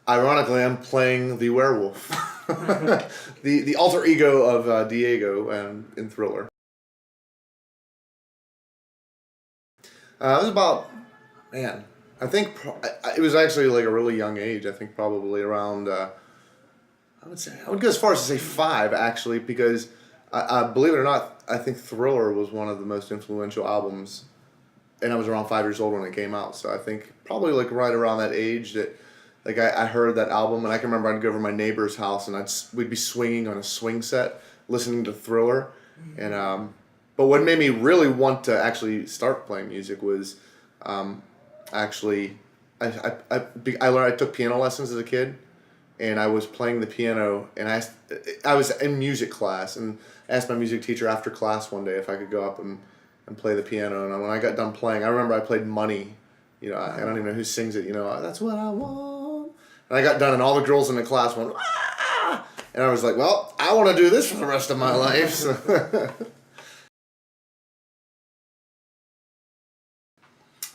Ironically, I'm playing the werewolf, the alter ego of Diego in Thriller. It was about, man, I think it was actually like a really young age. I think probably around, I would go as far as to say 5 actually, because believe it or not, I think Thriller was one of the most influential albums, and I was around 5 years old when it came out. So I think probably like right around that age that, like I heard that album, and I can remember I'd go over to my neighbor's house and we'd be swinging on a swing set, listening to Thriller, and but what made me really want to actually start playing music was, actually, I took piano lessons as a kid, and I was playing the piano, and I was in music class, and asked my music teacher after class one day if I could go up and play the piano, and when I got done playing, I remember I played Money, I don't even know who sings it, that's what I want, and I got done, and all the girls in the class went, ah! And I was like, well, I want to do this for the rest of my life, so.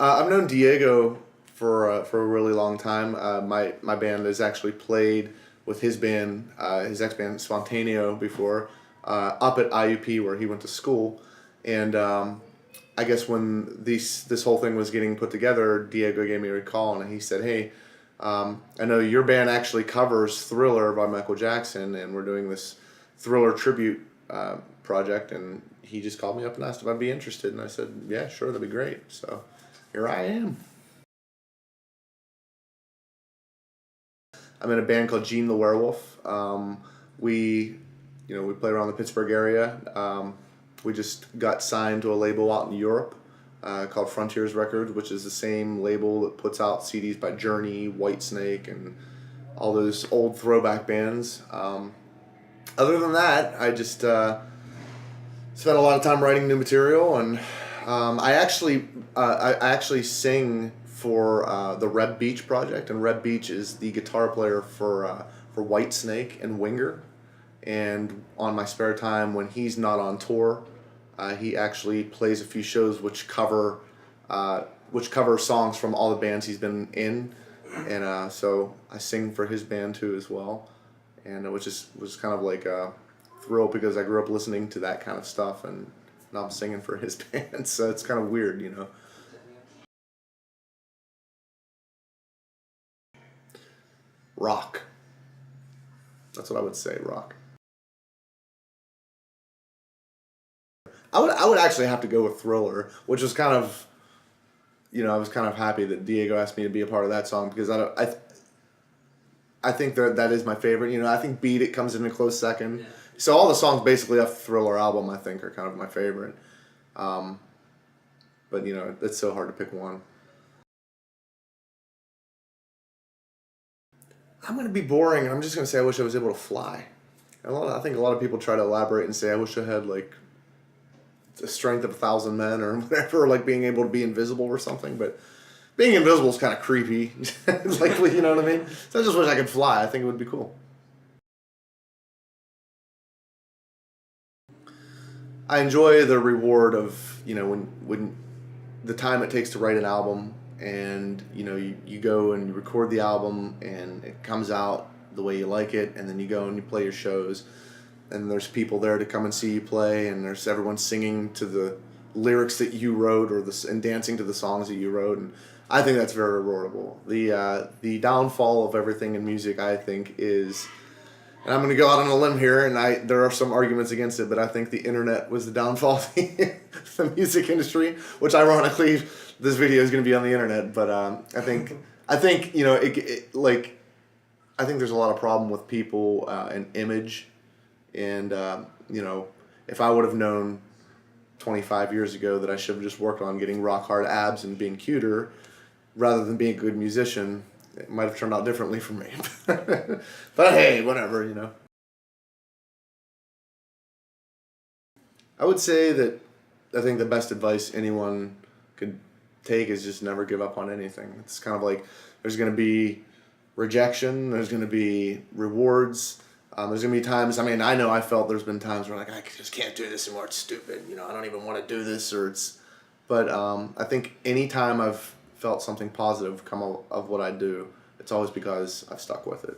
I've known Diego for a really long time. My band has actually played with his band, his ex band Spontaneo before, up at IUP where he went to school, and I guess when this whole thing was getting put together, Diego gave me a call and he said, "Hey, I know your band actually covers Thriller by Michael Jackson, and we're doing this Thriller tribute project," and he just called me up and asked if I'd be interested, and I said, "Yeah, sure, that'd be great." So. Here I am. I'm in a band called Gene the Werewolf. We play around the Pittsburgh area. We just got signed to a label out in Europe called Frontiers Records, which is the same label that puts out CDs by Journey, Whitesnake, and all those old throwback bands. Other than that, I just spent a lot of time writing new material, and I actually sing for the Reb Beach project, and Reb Beach is the guitar player for Whitesnake and Winger. And on my spare time, when he's not on tour, he actually plays a few shows which cover songs from all the bands he's been in, and so I sing for his band too as well, and which was kind of like a thrill because I grew up listening to that kind of stuff, and now I'm singing for his band, so it's kind of weird, Rock. That's what I would say, rock. I would actually have to go with Thriller, which was kind of, I was kind of happy that Diego asked me to be a part of that song because I think that is my favorite. I think Beat It comes in a close second. Yeah. So all the songs basically off the Thriller album I think are kind of my favorite. But it's so hard to pick one. I'm going to be boring, and I'm just going to say I wish I was able to fly. I think a lot of people try to elaborate and say I wish I had like the strength of 1,000 men or whatever, like being able to be invisible or something. But being invisible is kind of creepy. Like, you know what I mean? So I just wish I could fly. I think it would be cool. I enjoy the reward of when the time it takes to write an album, and you go and you record the album and it comes out the way you like it, and then you go and you play your shows, and there's people there to come and see you play, and there's everyone singing to the lyrics that you wrote and dancing to the songs that you wrote, and I think that's very rewardable. The downfall of everything in music, I think, is, and I'm going to go out on a limb here, and there are some arguments against it, but I think the internet was the downfall of the music industry, which ironically this video is going to be on the internet, but I think I think there's a lot of problem with people and image, and if I would have known 25 years ago that I should have just worked on getting rock hard abs and being cuter rather than being a good musician, it might have turned out differently for me. But hey, whatever, I would say that I think the best advice anyone could take is just never give up on anything. It's kind of like there's going to be rejection, there's going to be rewards, there's going to be times, I know I felt there's been times where I just can't do this anymore, it's stupid, I don't even want to do this, but I think any time I've felt something positive come of what I do, it's always because I've stuck with it.